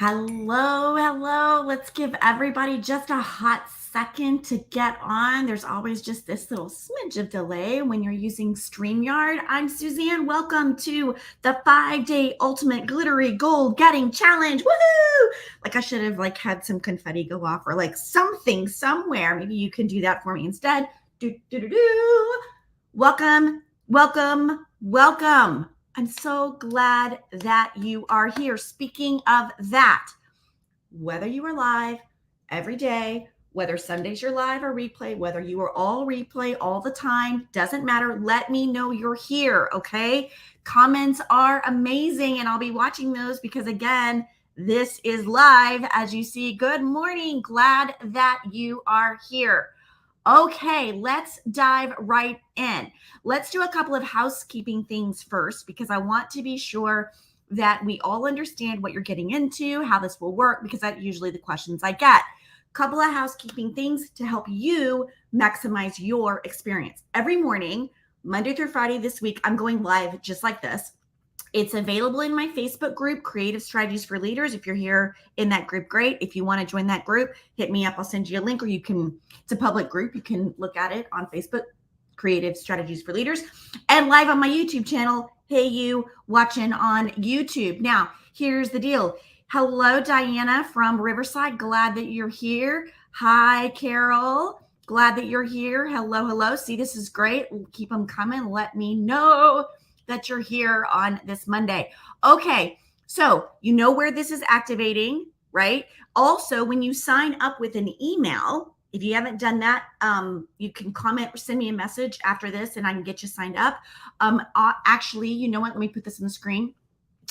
Hello, hello. Let's give everybody just a hot second to get on. There's always just this little smidge of delay when you're using StreamYard. I'm Suzanne. Welcome to the 5-day ultimate glittery gold getting challenge. Woohoo! Like I should have had some confetti go off or something somewhere. Maybe you can do that for me instead. Do do do do. Welcome, welcome, welcome. I'm so glad that you are here. Speaking of that, whether you are live every day, whether Sundays you're live or replay, whether you are all replay all the time, doesn't matter. Let me know you're here, okay? Comments are amazing, and I'll be watching those because, again, this is live. As you see, good morning. Glad that you are here. Okay, let's dive right in. Let's do a couple of housekeeping things first because I want to be sure that we all understand what you're getting into, how this will work, because that's usually the questions I get. Couple of housekeeping things to help you maximize your experience. Every morning, Monday through Friday this week, I'm going live just like this. It's available in my Facebook group, Creative Strategies for Leaders. If you're here in that group, great. If you want to join that group, hit me up. I'll send you a link, or it's a public group. You can look at it on Facebook, Creative Strategies for Leaders, and live on my YouTube channel. Hey, you watching on YouTube. Now, here's the deal. Hello, Diana from Riverside. Glad that you're here. Hi, Carol. Glad that you're here. Hello, hello. See, this is great. Keep them coming. Let me know that you're here on this Monday. Okay, so you know where this is activating, right? Also, when you sign up with an email, if you haven't done that, you can comment or send me a message after this and I can get you signed up. Actually, you know what? Let me put this on the screen.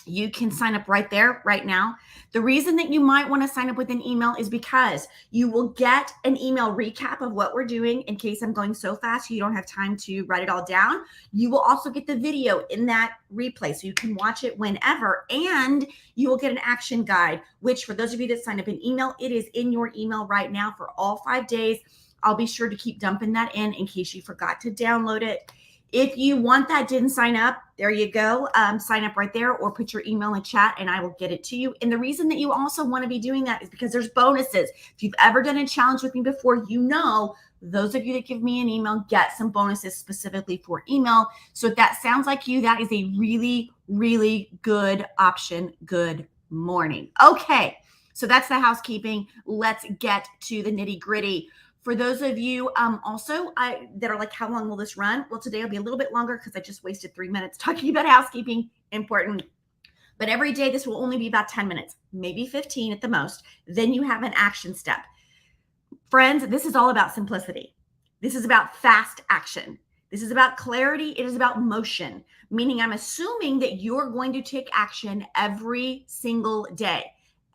You can sign up right there, right now. The reason that you might want to sign up with an email is because you will get an email recap of what we're doing in case I'm going so fast you don't have time to write it all down. You will also get the video in that replay so you can watch it whenever, and you will get an action guide, which for those of you that signed up in email, it is in your email right now for all 5 days. I'll be sure to keep dumping that in case you forgot to download it. If you want that, didn't sign up, there you go. Sign up right there or put your email in chat and I will get it to you. And the reason that you also want to be doing that is because there's bonuses. If you've ever done a challenge with me before, you know those of you that give me an email get some bonuses specifically for email. So if that sounds like you, that is a really, really good option. Good morning. Okay, so that's the housekeeping. Let's get to the nitty gritty. For those of you also that are like, how long will this run? Well, today will be a little bit longer because I just wasted 3 minutes talking about housekeeping. Important. But every day, this will only be about 10 minutes, maybe 15 at the most. Then you have an action step. Friends, this is all about simplicity. This is about fast action. This is about clarity. It is about motion, meaning I'm assuming that you're going to take action every single day.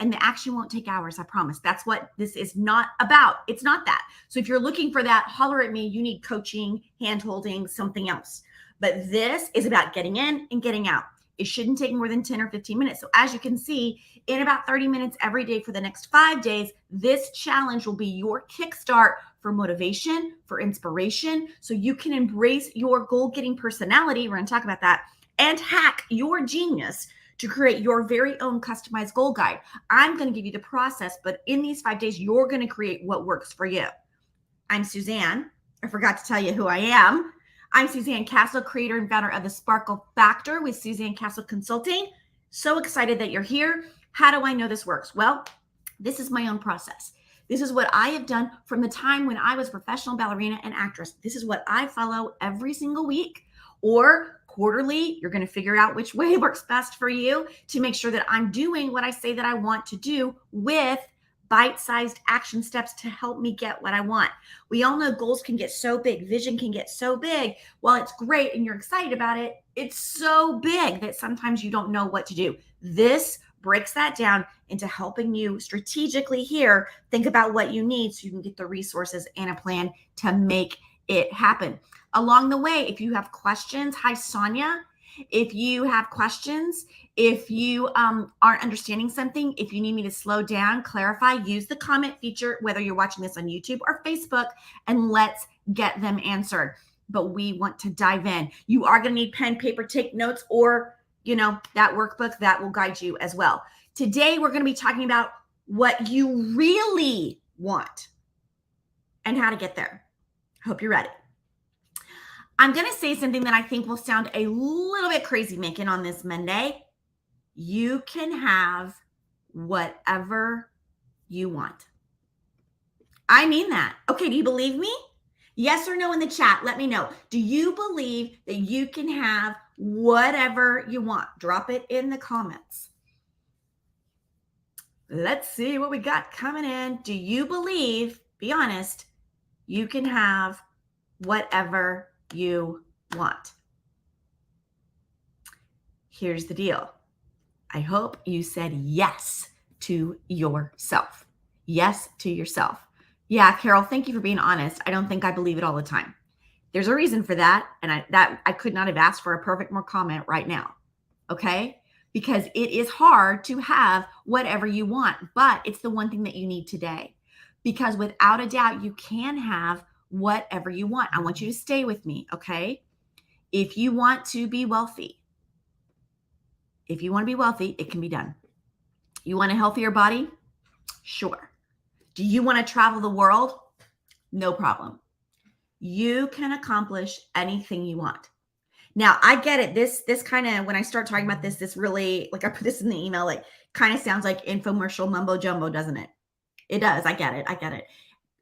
And the action won't take hours, I promise. That's what this is not about. It's not that. So if you're looking for that, holler at me. You need coaching, hand-holding, something else. But this is about getting in and getting out. It shouldn't take more than 10 or 15 minutes. So as you can see, in about 30 minutes every day for the next 5 days, this challenge will be your kickstart for motivation, for inspiration, so you can embrace your goal-getting personality. We're going to talk about that, and hack your genius to create your very own customized goal guide. I'm going to give you the process, but in these 5 days, you're going to create what works for you. I'm Suzanne. I forgot to tell you who I am. I'm Suzanne Castle, creator and founder of the Sparkle Factor with Suzanne Castle Consulting. So excited that you're here. How do I know this works? Well, this is my own process. This is what I have done from the time when I was a professional ballerina and actress. This is what I follow every single week or quarterly. You're going to figure out which way works best for you to make sure that I'm doing what I say that I want to do with bite-sized action steps to help me get what I want. We all know goals can get so big, vision can get so big. While it's great and you're excited about it, it's so big that sometimes you don't know what to do. This breaks that down into helping you strategically here think about what you need so you can get the resources and a plan to make it happen. Along the way, if you have questions, hi Sonia. If you have questions, if you aren't understanding something, if you need me to slow down, clarify, use the comment feature, whether you're watching this on YouTube or Facebook, and let's get them answered. But we want to dive in. You are going to need pen, paper, take notes, or that workbook that will guide you as well. Today, we're going to be talking about what you really want and how to get there. Hope you're ready. I'm going to say something that I think will sound a little bit crazy making on this Monday. You can have whatever you want. I mean that. Okay, do you believe me? Yes or no in the chat. Let me know. Do you believe that you can have whatever you want? Drop it in the comments. Let's see what we got coming in. Do you believe, be honest, you can have whatever you want? Here's the deal. I hope you said yes to yourself. Yes to yourself. Yeah, Carol, thank you for being honest. I don't think I believe it all the time. There's a reason for that. And I could not have asked for a perfect more comment right now. Okay? Because it is hard to have whatever you want, but it's the one thing that you need today. Because without a doubt, you can have whatever you want. I want you to stay with me, okay? If you want to be wealthy, it can be done. You want a healthier body? Sure. Do you want to travel the world? No problem. You can accomplish anything you want. Now, I get it. This kind of, when I start talking about this really, like I put this in the email, like kind of sounds like infomercial mumbo jumbo, doesn't it? It does. I get it.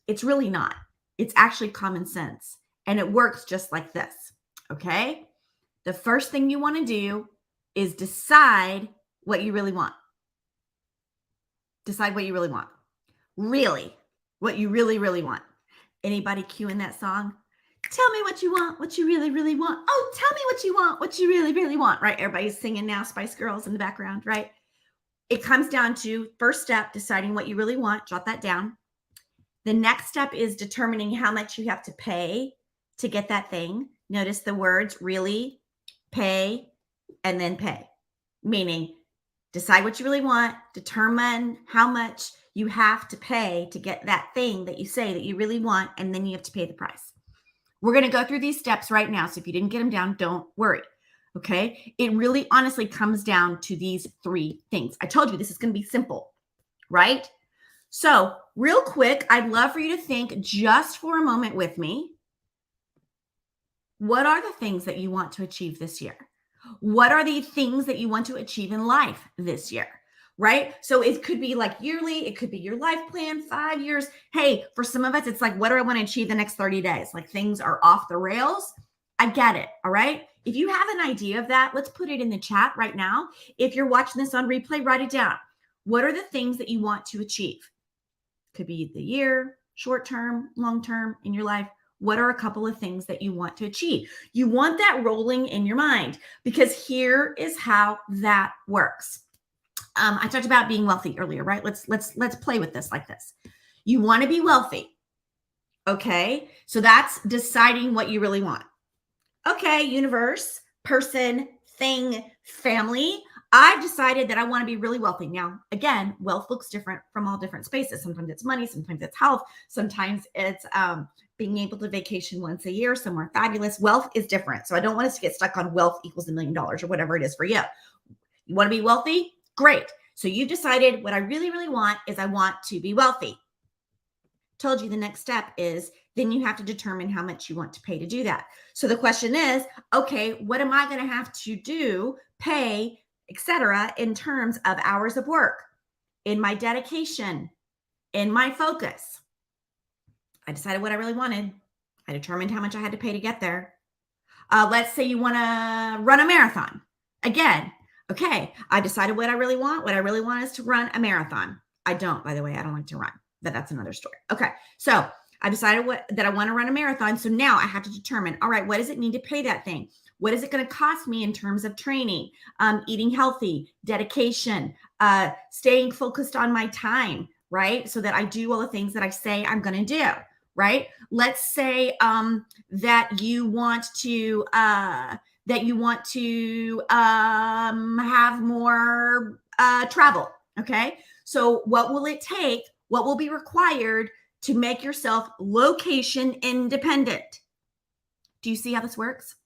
It's really not. It's actually common sense. And it works just like this. Okay? The first thing you want to do is decide what you really want. Decide what you really want. Really, what you really, really want. Anybody cueing that song? Tell me what you want, what you really, really want. Oh, tell me what you want, what you really, really want, right? Everybody's singing now, Spice Girls in the background, right? It comes down to first step, deciding what you really want. Jot that down. The next step is determining how much you have to pay to get that thing. Notice the words really, pay, and then pay. Meaning, decide what you really want, determine how much you have to pay to get that thing that you say that you really want, and then you have to pay the price. We're going to go through these steps right now. So if you didn't get them down, don't worry. Okay. It really honestly comes down to these three things. I told you this is going to be simple, right? So real quick, I'd love for you to think just for a moment with me. What are the things that you want to achieve this year? What are the things that you want to achieve in life this year? Right? So it could be like yearly, it could be your life plan, 5 years. Hey, for some of us, it's like, what do I want to achieve the next 30 days? Like things are off the rails. I get it. All right. If you have an idea of that, let's put it in the chat right now. If you're watching this on replay, write it down. What are the things that you want to achieve? Could be the year, short term, long term in your life. What are a couple of things that you want to achieve? You want that rolling in your mind because here is how that works. I talked about being wealthy earlier, right? Let's play with this like this. You want to be wealthy. Okay. So that's deciding what you really want. Okay. Universe, person, thing, family. I've decided that I want to be really wealthy. Now, again, wealth looks different from all different spaces. Sometimes it's money. Sometimes it's health. Sometimes it's being able to vacation once a year somewhere fabulous. Wealth is different. So I don't want us to get stuck on wealth equals $1 million or whatever it is for you. You want to be wealthy? Great. So you decided what I really, really want is I want to be wealthy. Told you the next step is then you have to determine how much you want to pay to do that. So the question is, okay, what am I going to have to do, pay, etc., in terms of hours of work, in my dedication, in my focus? I decided what I really wanted. I determined how much I had to pay to get there. Let's say you want to run a marathon. Again, okay, I decided what I really want. What I really want is to run a marathon. I don't, by the way, I don't like to run, but that's another story. Okay, so I decided that I want to run a marathon. So now I have to determine, all right, what does it need to pay that thing? What is it going to cost me in terms of training, eating healthy, dedication, staying focused on my time, right? So that I do all the things that I say I'm going to do, right? Let's say that you want to have more travel. Okay. So what will it take? What will be required to make yourself location independent? Do you see how this works?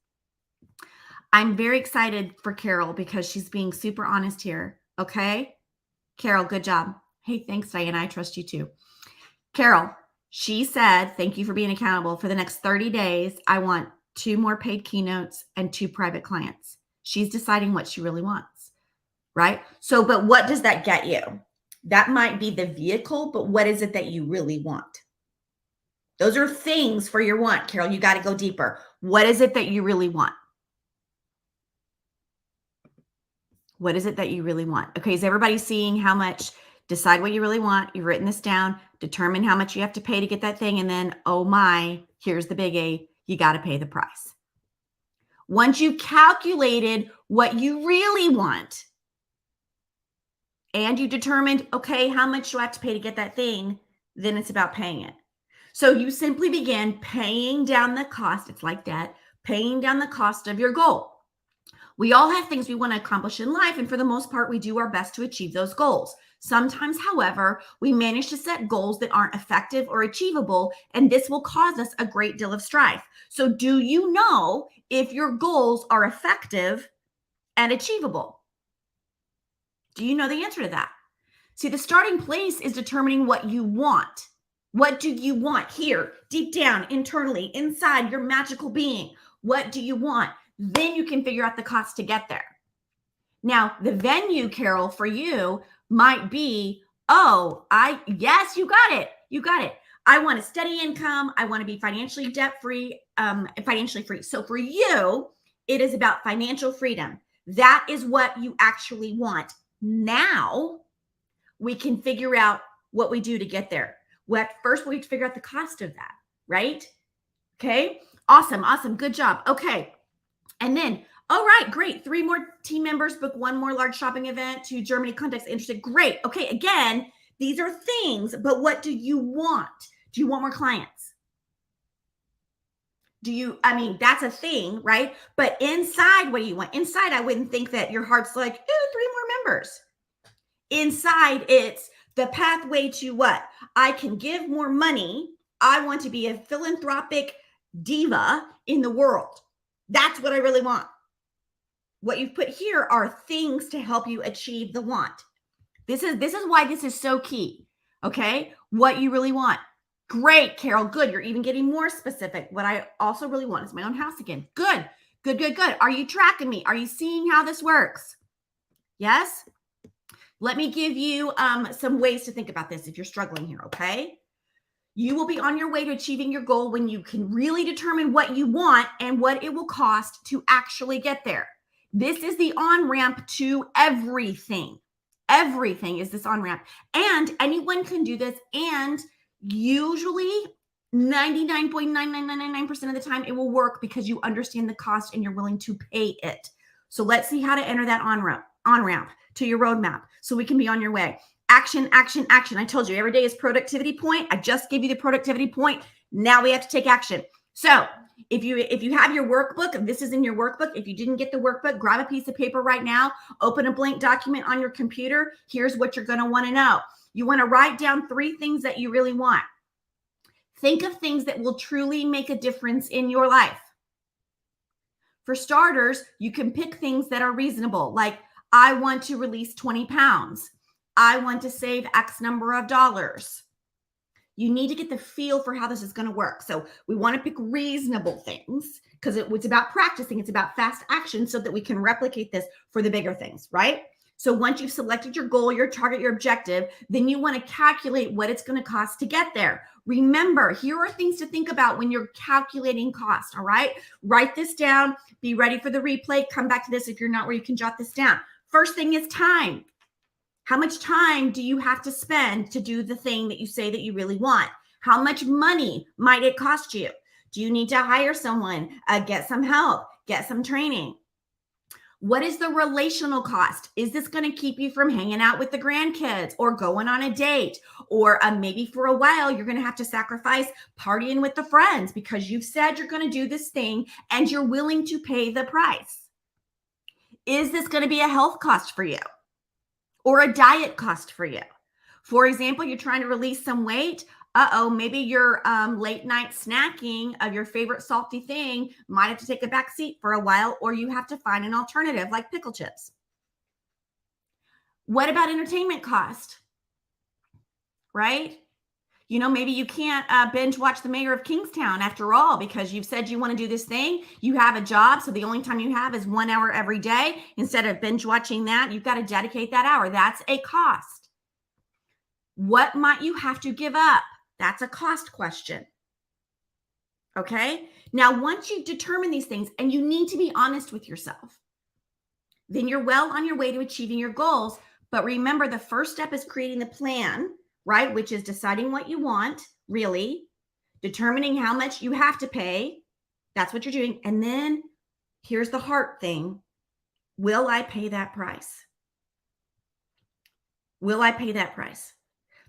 I'm very excited for Carol because she's being super honest here. Okay. Carol, good job. Hey, thanks, Diana. I trust you too. Carol, she said, thank you for being accountable. For the next 30 days, I want 2 more paid keynotes and 2 private clients. She's deciding what she really wants, right? So, but what does that get you? That might be the vehicle, but what is it that you really want? Those are things for your want, Carol. You got to go deeper. What is it that you really want? What is it that you really want? Okay, is everybody seeing how much? Decide what you really want. You've written this down. Determine how much you have to pay to get that thing. And then, oh my, here's the big A, you got to pay the price. Once you've calculated what you really want and you determined, okay, how much do I have to pay to get that thing? Then it's about paying it. So you simply begin paying down the cost. It's like debt, paying down the cost of your goal. We all have things we want to accomplish in life, and for the most part, we do our best to achieve those goals. Sometimes, however, we manage to set goals that aren't effective or achievable, and this will cause us a great deal of strife. So, do you know if your goals are effective and achievable? Do you know the answer to that? See, the starting place is determining what you want. What do you want here, deep down, internally, inside your magical being? What do you want? Then you can figure out the cost to get there. Now, the venue, Carol, for you might be, yes, you got it. You got it. I want a steady income. I want to be financially debt-free, financially free. So for you, it is about financial freedom. That is what you actually want. Now we can figure out what we do to get there. First, we have to figure out the cost of that, right? Okay. Awesome. Good job. Okay. And then, all right, great. 3 more team members book 1 more large shopping event to Germany contacts interested. Great. Okay. Again, these are things, but what do you want? Do you want more clients? That's a thing, right? But inside, what do you want? Inside, I wouldn't think that your heart's like, 3 more members. Inside, it's the pathway to what? I can give more money. I want to be a philanthropic diva in the world. That's what I really want. What you've put here are things to help you achieve the want. This is why this is so key. Okay. What you really want. Great, Carol. Good. You're even getting more specific. What I also really want is my own house again. Good. Are you tracking me? Are you seeing how this works? Yes. Let me give you some ways to think about this if you're struggling here, okay? You will be on your way to achieving your goal when you can really determine what you want and what it will cost to actually get there. This is the on-ramp to everything. Everything is this on-ramp. And anyone can do this. And usually 99.99999% of the time, it will work because you understand the cost and you're willing to pay it. So let's see how to enter that on-ramp to your roadmap so we can be on your way. Action. I told you every day is productivity point. I just gave you the productivity point. Now we have to take action. So if you have your workbook, this is in your workbook. If you didn't get the workbook, grab a piece of paper right now, open a blank document on your computer. Here's what you're going to want to know. You want to write down 3 things that you really want. Think of things that will truly make a difference in your life. For starters, you can pick things that are reasonable, like I want to release 20 pounds. I want to save X number of dollars. You need to get the feel for how this is going to work. So we want to pick reasonable things because it's about practicing. It's about fast action so that we can replicate this for the bigger things, right? So once you've selected your goal, your target, your objective, then you want to calculate what it's going to cost to get there. Remember, here are things to think about when you're calculating cost, all right? Write this down. Be ready for the replay. Come back to this if you're not where you can jot this down. First thing is time. How much time do you have to spend to do the thing that you say that you really want? How much money might it cost you? Do you need to hire someone, get some help, get some training? What is the relational cost? Is this going to keep you from hanging out with the grandkids or going on a date? Or maybe for a while, you're going to have to sacrifice partying with the friends because you've said you're going to do this thing and you're willing to pay the price. Is this going to be a health cost for you? Or a diet cost for you? For example, you're trying to release some weight. Maybe your late night snacking of your favorite salty thing might have to take a back seat for a while, or you have to find an alternative like pickle chips. What about entertainment cost? Right? Maybe you can't binge watch The Mayor of Kingstown after all because you've said you want to do this thing. You have a job, so the only time you have is 1 hour every day. Instead of binge watching that, you've got to dedicate that hour. That's a cost. What might you have to give up? That's a cost question. Okay? Now, once you determine these things, and you need to be honest with yourself, then you're well on your way to achieving your goals. But remember, the first step is creating the plan, right? Which is deciding what you want, really, determining how much you have to pay. That's what you're doing. And then here's the heart thing. Will I pay that price? Will I pay that price?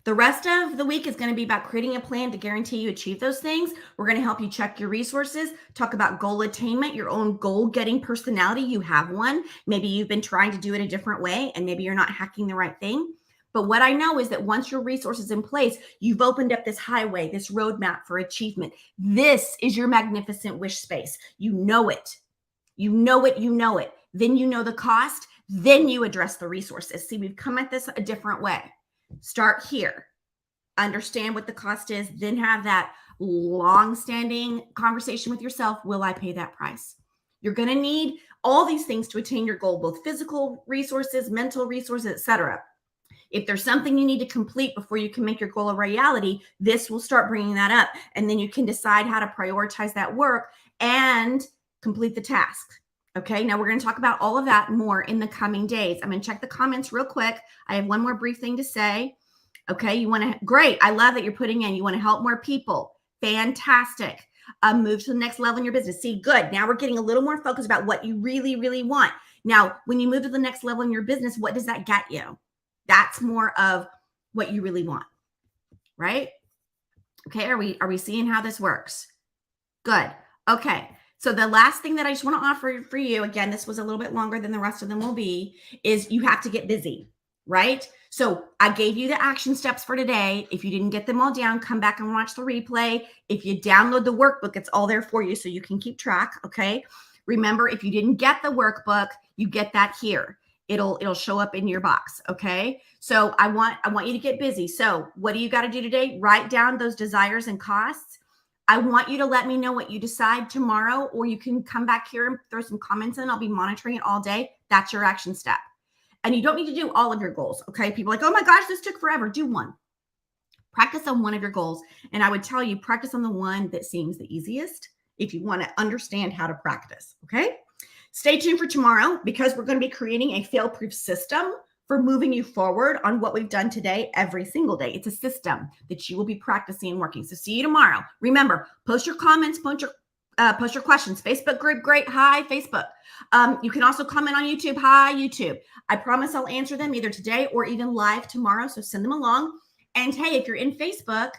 The rest of the week is going to be about creating a plan to guarantee you achieve those things. We're going to help you check your resources, talk about goal attainment, your own goal getting personality. You have one. Maybe you've been trying to do it a different way, and maybe you're not hacking the right thing. But what I know is that once your resources in place, you've opened up this highway, this roadmap for achievement. This is your magnificent wish space. You know it. You know it. You know it. Then you know the cost. Then you address the resources. See, we've come at this a different way. Start here, understand what the cost is, then have that long-standing conversation with yourself. Will I pay that price? You're going to need all these things to attain your goal, both physical resources, mental resources, etc. If there's something you need to complete before you can make your goal a reality, this will start bringing that up. And then you can decide how to prioritize that work and complete the task. Okay, now we're going to talk about all of that more in the coming days. I'm going to check the comments real quick. I have one more brief thing to say. Okay, you want to, great. I love that you're putting in, you want to help more people. Fantastic. Move to the next level in your business. See, good. Now we're getting a little more focused about what you really, really want. Now, when you move to the next level in your business, what does that get you? That's more of what you really want, right? Okay, are we seeing how this works? Good. Okay. So the last thing that I just want to offer for you, again, this was a little bit longer than the rest of them will be, is you have to get busy, right? So I gave you the action steps for today. If you didn't get them all down, come back and watch the replay. If you download the workbook, it's all there for you so you can keep track, okay? Remember, if you didn't get the workbook, you get that here. It'll show up in your box, okay? So I want you to get busy. So what do you got to do today? Write down those desires and costs. I want you to let me know what you decide tomorrow, or you can come back here and throw some comments in. I'll be monitoring it all day. That's your action step. And you don't need to do all of your goals, okay? People are like, oh my gosh, this took forever. Do one. Practice on one of your goals. And I would tell you, practice on the one that seems the easiest if you want to understand how to practice, okay? Stay tuned for tomorrow because we're going to be creating a fail-proof system for moving you forward on what we've done today every single day. It's a system that you will be practicing and working. So see you tomorrow. Remember, post your comments, post your questions. Facebook group, great. Hi, Facebook. You can also comment on YouTube. Hi, YouTube. I promise I'll answer them either today or even live tomorrow. So send them along. And hey, if you're in Facebook,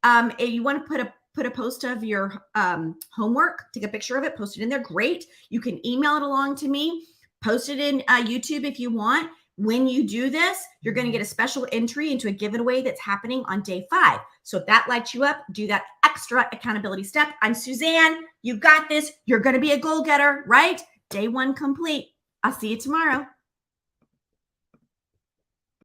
and you want to put a post of your homework, take a picture of it, post it in there. Great. You can email it along to me. Post it in YouTube if you want. When you do this, you're going to get a special entry into a giveaway that's happening on day 5. So if that lights you up, do that extra accountability step. I'm Suzanne. You got this. You're going to be a goal getter, right? Day 1 complete. I'll see you tomorrow.